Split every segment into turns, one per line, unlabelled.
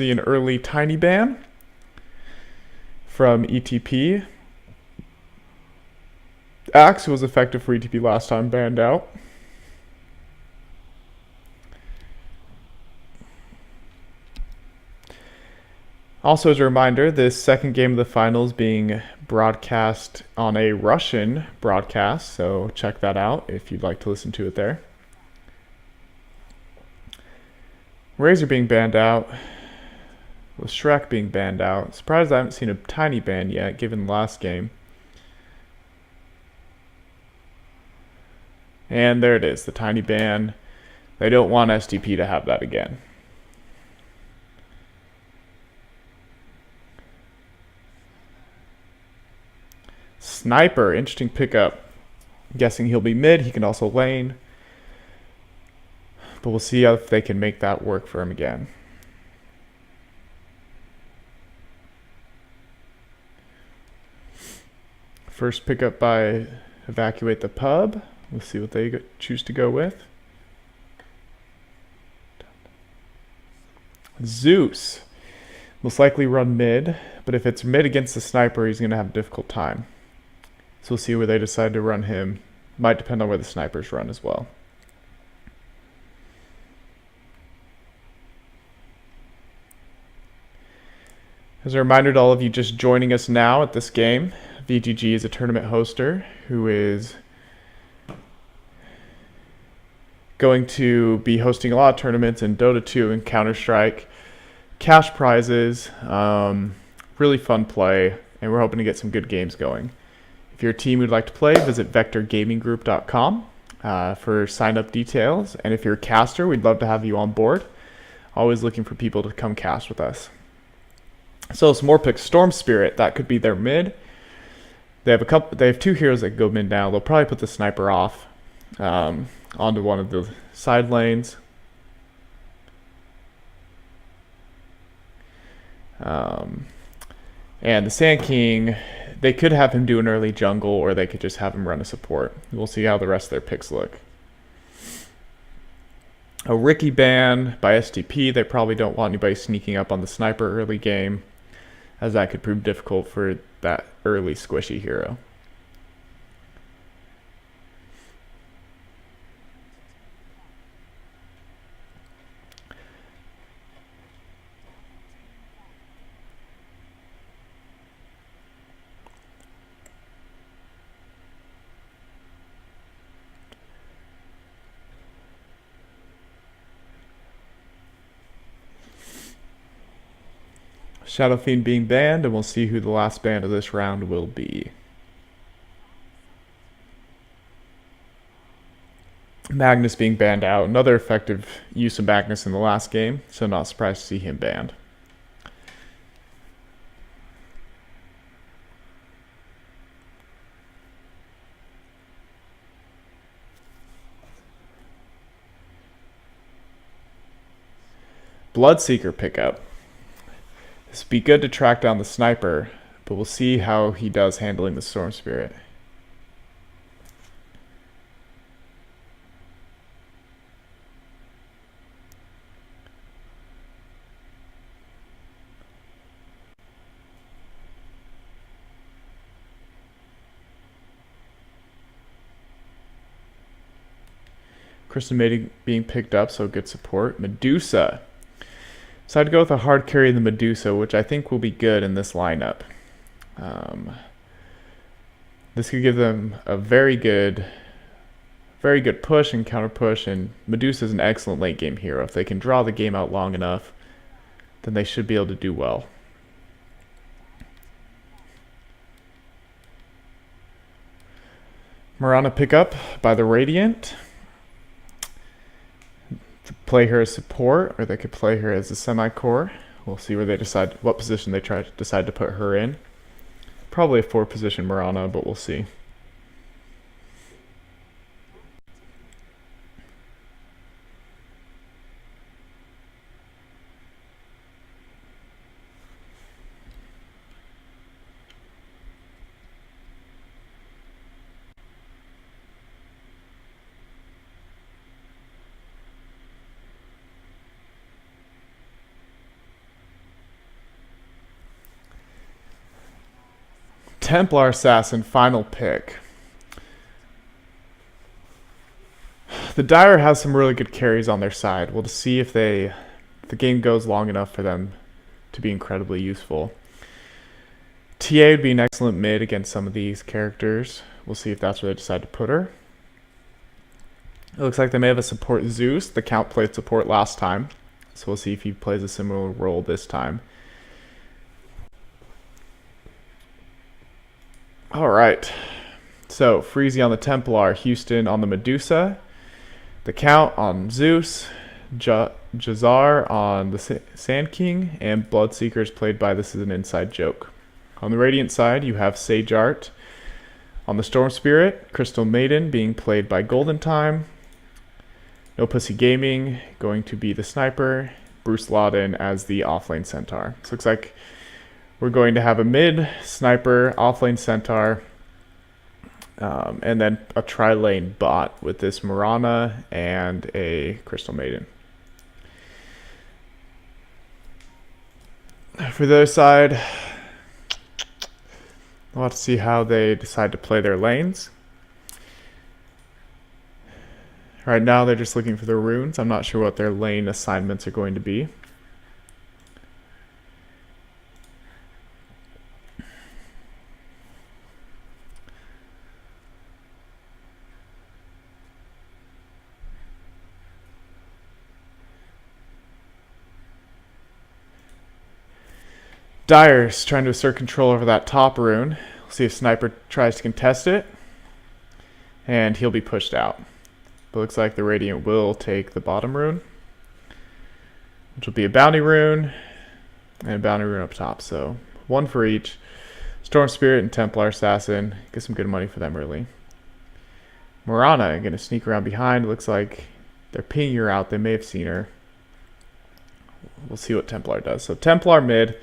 See an early tiny ban from ETP. Axe was effective for ETP last time, banned out. Also, as a reminder, this second game of the finals being broadcast on a Russian broadcast, so check that out if you'd like to listen to it there. Razor being banned out, with Shrek being banned out. Surprised I haven't seen a tiny ban yet, given the last game. And there it is, the tiny ban. They don't want StP to have that again. Sniper, interesting pickup. I'm guessing he'll be mid, he can also lane. But we'll see if they can make that work for him again. First pickup by Evacuate the Pub. We'll see what they choose to go with. Zeus. Most likely run mid, but if it's mid against the sniper, he's going to have a difficult time. So we'll see where they decide to run him. Might depend on where the snipers run as well. As a reminder to all of you just joining us now at this game, VGG is a tournament hoster who is going to be hosting a lot of tournaments in DOTA2 and Counter-Strike. Cash prizes, really fun play, and we're hoping to get some good games going. If you're a team who'd like to play, visit vectorgaminggroup.com for sign-up details. And if you're a caster, we'd love to have you on board. Always looking for people to come cast with us. So some more picks. Storm Spirit, that could be their mid. They have two heroes that go mid now. They'll probably put the sniper off onto one of the side lanes. And the Sand King, they could have him do an early jungle, or they could just have him run a support. We'll see how the rest of their picks look. A Ricky ban by StP. They probably don't want anybody sneaking up on the sniper early game, as that could prove difficult for that early squishy hero. Shadow Fiend being banned, and we'll see who the last ban of this round will be. Magnus being banned out. Another effective use of Magnus in the last game, so not surprised to see him banned. Bloodseeker pickup. This would be good to track down the sniper, but we'll see how he does handling the Storm Spirit. Kristen Maiden being picked up, so good support. Medusa. So I'd go with a hard carry in the Medusa, which I think will be good in this lineup. This could give them a very good push and counter push, and Medusa is an excellent late game hero. If they can draw the game out long enough, then they should be able to do well. Mirana pickup by the Radiant. Play her as support, or they could play her as a semi-core. We'll see where they decide what position they decide to put her in. Probably a 4-position Mirana, but we'll see. Templar Assassin, final pick. The Dire has some really good carries on their side. We'll just see if the game goes long enough for them to be incredibly useful. TA would be an excellent mid against some of these characters. We'll see if that's where they decide to put her. It looks like they may have a support Zeus. The Count played support last time, so we'll see if he plays a similar role this time. Alright, so Freezy on the Templar, Houston on the Medusa, the Count on Zeus, Jazar on the Sand King, and Bloodseekers played by This Is an Inside Joke. On the Radiant side, you have Sage Art. On the Storm Spirit, Crystal Maiden being played by Golden Time. No Pussy Gaming going to be the Sniper. Bruce Lawden as the offlane Centaur. So looks like we're going to have a mid Sniper, offlane Centaur, and then a tri-lane bot with this Mirana and a Crystal Maiden. For the other side, we'll have to see how they decide to play their lanes. Right now they're just looking for the runes. I'm not sure what their lane assignments are going to be. Dire's trying to assert control over that top rune. We'll see if Sniper tries to contest it. And he'll be pushed out. But looks like the Radiant will take the bottom rune, which will be a bounty rune and a bounty rune up top. So one for each. Storm Spirit and Templar Assassin. Get some good money for them early. Mirana going to sneak around behind. Looks like they're pinging her out. They may have seen her. We'll see what Templar does. So Templar mid.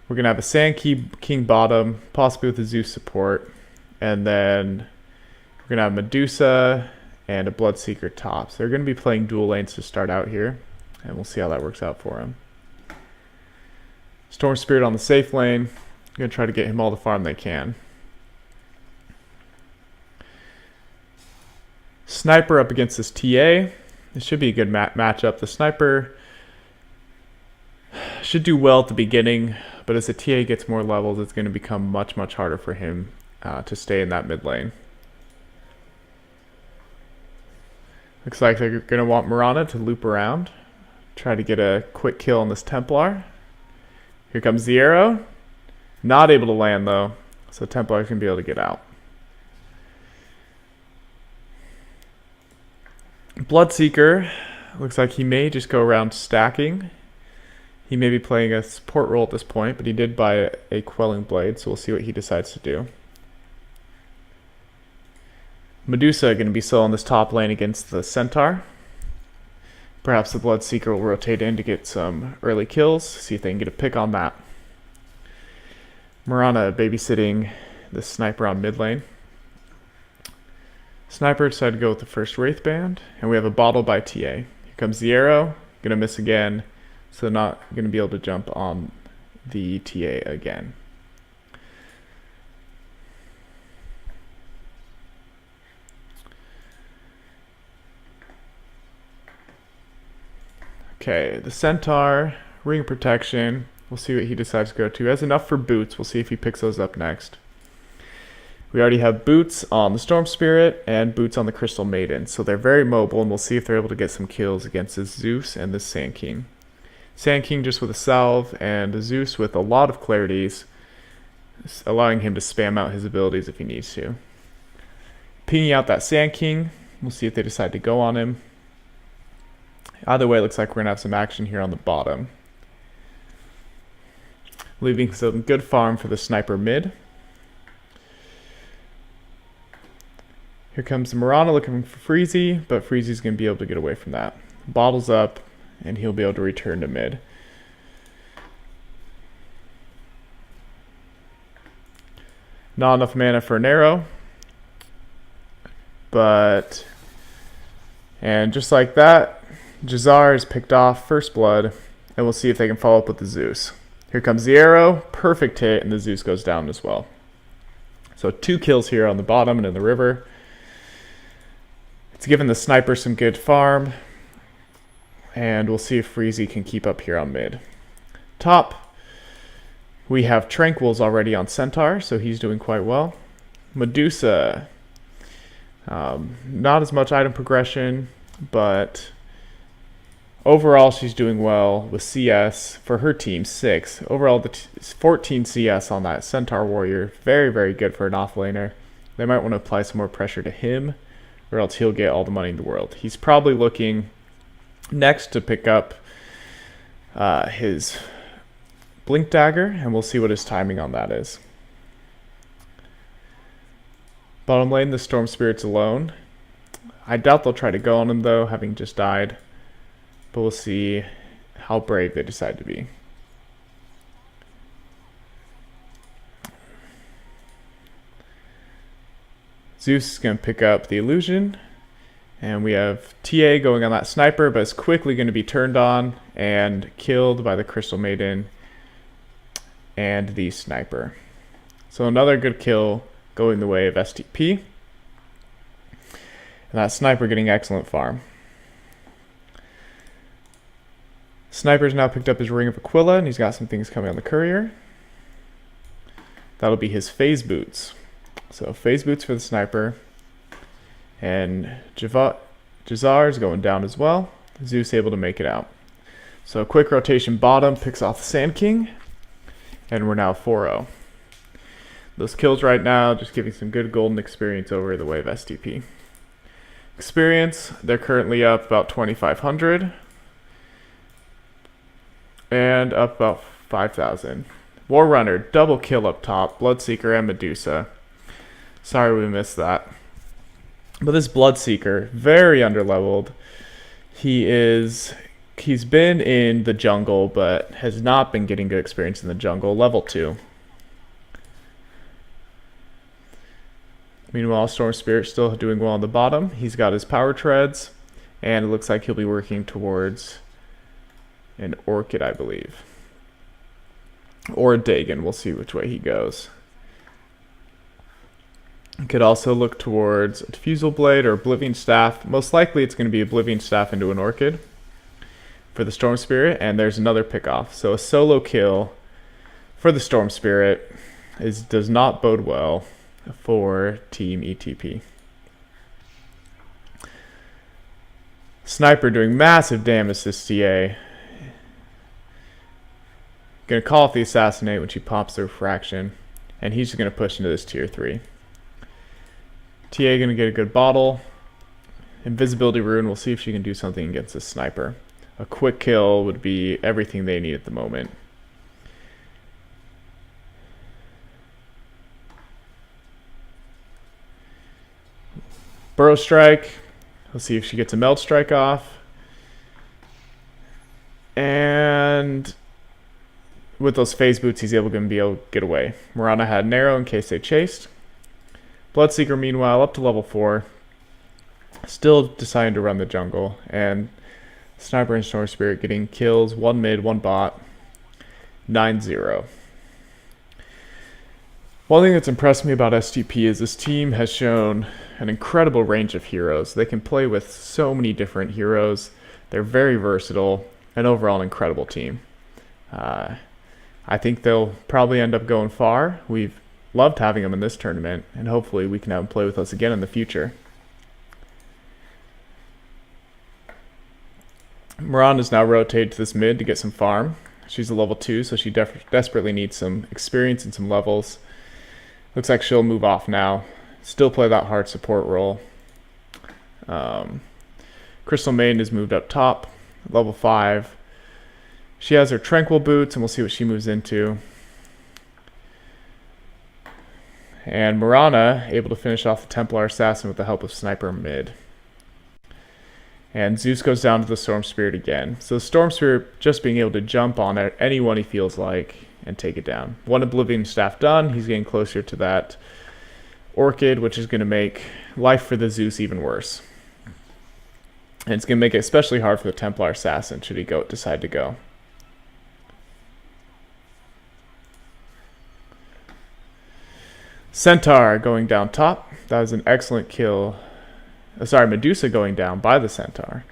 We're going to have a Sand King bottom, possibly with a Zeus support. And then we're going to have Medusa and a Bloodseeker top. So they're going to be playing dual lanes to start out here. And we'll see how that works out for him. Storm Spirit on the safe lane. I'm going to try to get him all the farm they can. Sniper up against this TA. This should be a good matchup. The Sniper should do well at the beginning, but as the TA gets more levels, it's going to become much harder for him to stay in that mid lane. Looks like they're going to want Mirana to loop around, try to get a quick kill on this Templar. Here comes the arrow. Not able to land though, so Templar can be able to get out. Bloodseeker, looks like he may just go around stacking. He may be playing a support role at this point, but he did buy a Quelling Blade, so we'll see what he decides to do. Medusa going to be still on this top lane against the Centaur. Perhaps the Bloodseeker will rotate in to get some early kills, see if they can get a pick on that. Mirana babysitting the Sniper on mid lane. Sniper decided to go with the first Wraith Band, and we have a bottle by TA. Here comes the arrow, going to miss again, so they're not going to be able to jump on the TA again. Okay, the Centaur, Ring of Protection. We'll see what he decides to go to. He has enough for boots. We'll see if he picks those up next. We already have boots on the Storm Spirit and boots on the Crystal Maiden. So they're very mobile, and we'll see if they're able to get some kills against this Zeus and this Sand King. Sand King just with a salve, and a Zeus with a lot of clarities, allowing him to spam out his abilities if he needs to. Pinging out that Sand King. We'll see if they decide to go on him. Either way, it looks like we're going to have some action here on the bottom. Leaving some good farm for the Sniper mid. Here comes the Mirana looking for Freezy, but Freezy's going to be able to get away from that. Bottles up, and he'll be able to return to mid. Not enough mana for an arrow. And just like that, Jazar is picked off first blood, and we'll see if they can follow up with the Zeus. Here comes the arrow, perfect hit, and the Zeus goes down as well. So 2 kills here on the bottom and in the river. It's given the sniper some good farm. And we'll see if Freezy can keep up here on mid. Top, we have Tranquil's already on Centaur, so he's doing quite well. Medusa, not as much item progression, but overall she's doing well with CS for her team, 6. Overall, 14 CS on that Centaur Warrior. Very, very good for an offlaner. They might want to apply some more pressure to him, or else he'll get all the money in the world. He's probably looking next to pick up his Blink Dagger, and we'll see what his timing on that is. Bottom lane, the Storm Spirit's alone. I doubt they'll try to go on him though, having just died. But we'll see how brave they decide to be. Zeus is going to pick up the illusion. And we have TA going on that sniper, but it's quickly going to be turned on and killed by the Crystal Maiden and the sniper. So another good kill going the way of StP. And that sniper getting excellent farm. Sniper's now picked up his Ring of Aquila, and he's got some things coming on the courier. That'll be his phase boots. So phase boots for the sniper. And Jazar's going down as well. Zeus able to make it out. So quick rotation bottom, picks off the Sand King. And we're now 4-0. Those kills right now just giving some good golden experience over the way of StP. Experience, they're currently up about 2,500. And up about 5,000. War Runner, double kill up top. Bloodseeker and Medusa. Sorry we missed that. But this Bloodseeker, very underleveled. He's been in the jungle, but has not been getting good experience in the jungle. Level 2. Meanwhile, Storm Spirit still doing well on the bottom. He's got his power treads, and it looks like he'll be working towards an Orchid, I believe. Or a Dagon. We'll see which way he goes. Could also look towards a Diffusal Blade or Oblivion Staff. Most likely it's going to be Oblivion Staff into an Orchid for the Storm Spirit, and there's another pickoff. So a solo kill for the Storm Spirit does not bode well for Team ETP. Sniper doing massive damage to TA. Gonna call off the Assassinate when she pops the Refraction, and he's just gonna push into this tier 3. TA gonna get a good bottle. Invisibility Rune, we'll see if she can do something against this sniper. A quick kill would be everything they need at the moment. Burrow Strike, let's see if she gets a Meld Strike off. And with those phase boots, he's able to get away. Mirana had an arrow in case they chased. Bloodseeker, meanwhile, up to level 4. Still deciding to run the jungle. And Sniper and Storm Spirit getting kills. 1 mid, 1 bot. 9-0. One thing that's impressed me about StP is this team has shown an incredible range of heroes. They can play with so many different heroes. They're very versatile. And overall, an incredible team. I think they'll probably end up going far. We've loved having them in this tournament, and hopefully we can have them play with us again in the future. Moran is now rotated to this mid to get some farm. She's a level 2, so she desperately needs some experience and some levels. Looks like she'll move off now. Still play that hard support role. Crystal Maiden has moved up top, level 5. She has her Tranquil Boots, and we'll see what she moves into. And Mirana able to finish off the Templar Assassin with the help of Sniper mid. And Zeus goes down to the Storm Spirit again. So the Storm Spirit just being able to jump on anyone he feels like and take it down. 1 Oblivion Staff done. He's getting closer to that Orchid, which is going to make life for the Zeus even worse. And it's going to make it especially hard for the Templar Assassin should he decide to go. Centaur going down top. That was an excellent kill. Sorry, Medusa going down by the Centaur.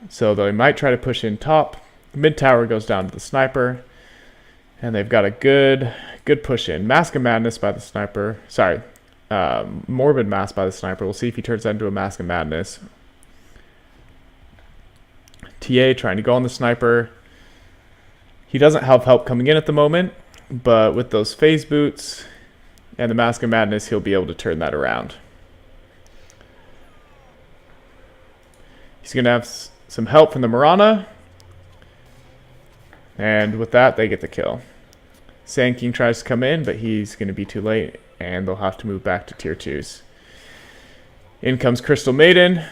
So they might try to push in top. Mid tower goes down to the sniper. And they've got a good push in. Mask of Madness by the sniper. Sorry. Morbid Mask by the sniper. We'll see if he turns that into a Mask of Madness. TA trying to go on the sniper. He doesn't have help coming in at the moment, but with those phase boots and the Mask of Madness, he'll be able to turn that around. He's going to have some help from the Marana, and with that, they get the kill. Sand King tries to come in, but he's going to be too late, and they'll have to move back to tier 2s. In comes Crystal Maiden.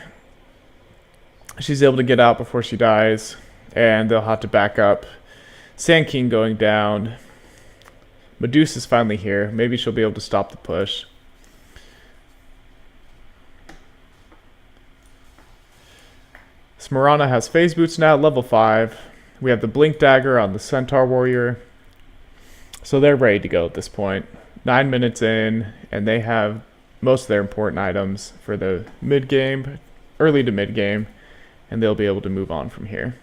She's able to get out before she dies, and they'll have to back up. Sand King going down. Medusa's finally here. Maybe she'll be able to stop the push. Smarana has phase boots now, level 5. We have the Blink Dagger on the Centaur Warrior. So they're ready to go at this point. 9 minutes in, and they have most of their important items for the mid-game, early to mid-game, and they'll be able to move on from here.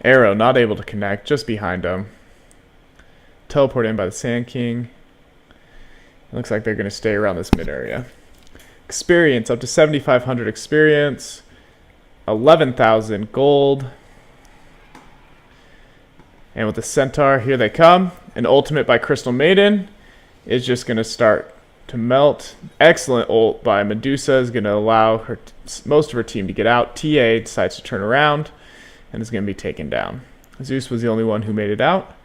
Arrow not able to connect, just behind him. Teleport in by the Sand King. It looks like they're going to stay around this mid area. Experience, up to 7,500 experience. 11,000 gold. And with the Centaur, here they come. An ultimate by Crystal Maiden is just going to start to melt. Excellent ult by Medusa is going to allow most of her team to get out. TA decides to turn around and is going to be taken down. Zeus was the only one who made it out.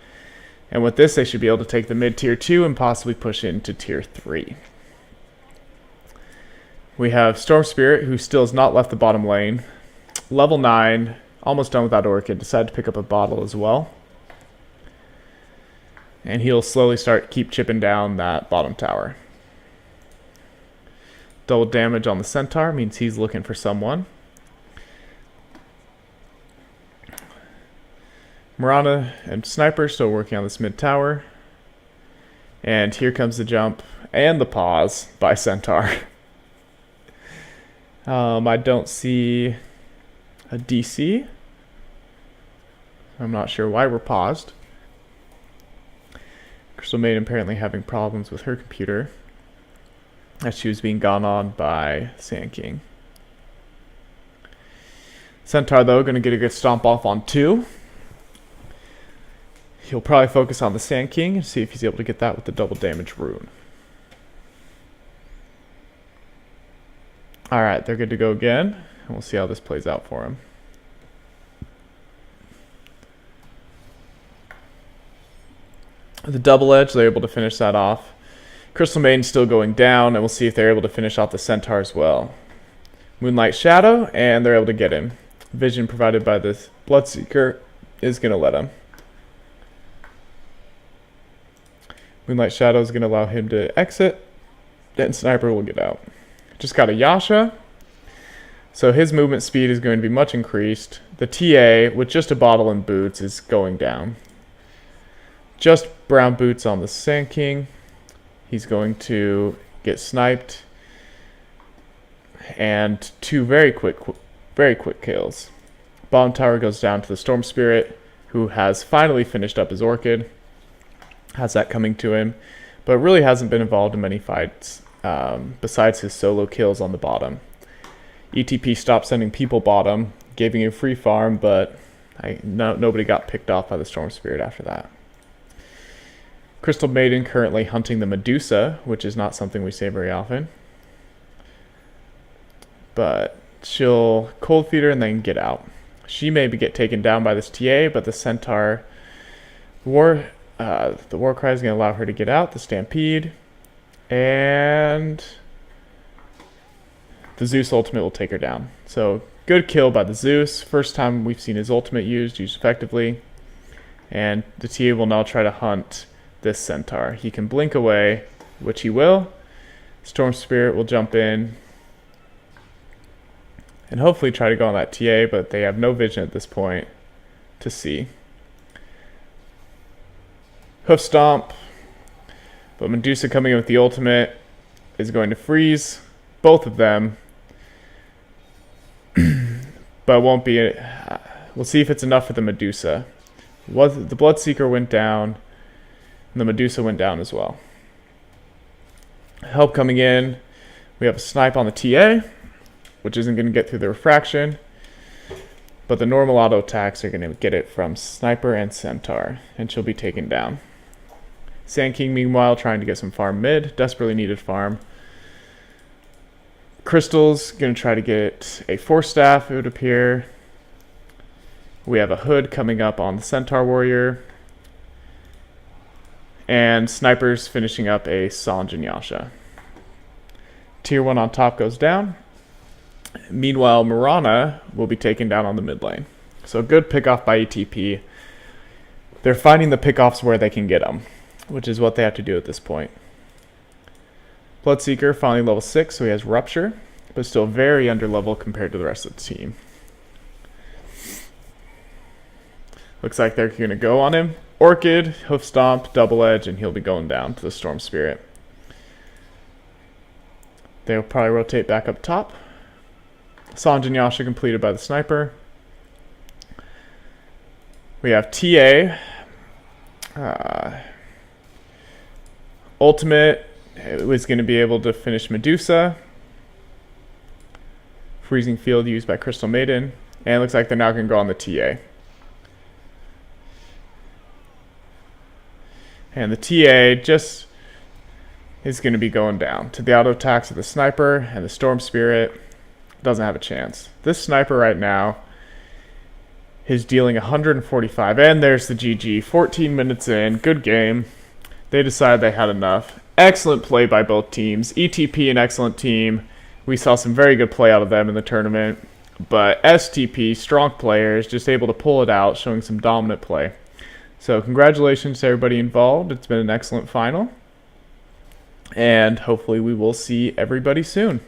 And with this, they should be able to take the mid tier 2 and possibly push into tier 3. We have Storm Spirit, who still has not left the bottom lane. Level 9, almost done without Orchid, decided to pick up a bottle as well. And he'll slowly keep chipping down that bottom tower. Double damage on the Centaur means he's looking for someone. Marana and Sniper still working on this mid tower. And here comes the jump and the pause by Centaur. I don't see a DC. I'm not sure why we're paused. Crystal Maiden apparently having problems with her computer as she was being gone on by Sand King. Centaur, though, going to get a good stomp off on 2. He'll probably focus on the Sand King and see if he's able to get that with the double damage rune. Alright, they're good to go again. And we'll see how this plays out for him. The double edge, they're able to finish that off. Crystal Maiden still going down, and we'll see if they're able to finish off the Centaur as well. Moonlight Shadow, and they're able to get him. Vision provided by this Bloodseeker is going to let him. Moonlight Shadow is going to allow him to exit, then Sniper will get out. Just got a Yasha, so his movement speed is going to be much increased. The TA, with just a bottle and boots, is going down. Just brown boots on the Sand King. He's going to get sniped. And 2 very quick kills. Bottom tower goes down to the Storm Spirit, who has finally finished up his Orchid. Has that coming to him, but really hasn't been involved in many fights besides his solo kills on the bottom. ETP stopped sending people bottom, giving him free farm, but nobody got picked off by the Storm Spirit after that. Crystal Maiden currently hunting the Medusa, which is not something we say very often. But she'll cold feed her and then get out. She may get taken down by this TA, but the Centaur the War Cry is going to allow her to get out. The Stampede. And the Zeus ultimate will take her down. So good kill by the Zeus. First time we've seen his ultimate used effectively. And the TA will now try to hunt this Centaur. He can blink away, which he will. Storm Spirit will jump in and hopefully try to go on that TA, but they have no vision at this point to see. Hoof Stomp. But Medusa coming in with the ultimate is going to freeze both of them. But won't be. We'll see if it's enough for the Medusa. The Bloodseeker went down, and the Medusa went down as well. Help coming in. We have a snipe on the TA, which isn't going to get through the refraction. But the normal auto attacks are going to get it from Sniper and Centaur, and she'll be taken down. Sand King, meanwhile, trying to get some farm mid. Desperately needed farm. Crystal's going to try to get a Force Staff, it would appear. We have a Hood coming up on the Centaur Warrior. And Sniper's finishing up a Sanj and Yasha. Tier 1 on top goes down. Meanwhile, Mirana will be taken down on the mid lane. So good pickoff by ETP. They're finding the pickoffs where they can get them, which is what they have to do at this point. Bloodseeker finally level 6, so he has Rupture, but still very under level compared to the rest of the team. Looks like they're going to go on him. Orchid, Hoof Stomp, Double Edge, and he'll be going down to the Storm Spirit. They'll probably rotate back up top. Sanj and Yasha completed by the Sniper. We have TA. Ultimate was going to be able to finish Medusa. Freezing Field used by Crystal Maiden. And it looks like they're now going to go on the TA. And the TA just is going to be going down to the auto attacks of the Sniper, and the Storm Spirit doesn't have a chance. This Sniper right now is dealing 145, and there's the GG. 14 minutes in, good game. They decided they had enough. Excellent play by both teams. ETP, an excellent team. We saw some very good play out of them in the tournament. But StP, strong players, just able to pull it out, showing some dominant play. So congratulations to everybody involved. It's been an excellent final. And hopefully we will see everybody soon.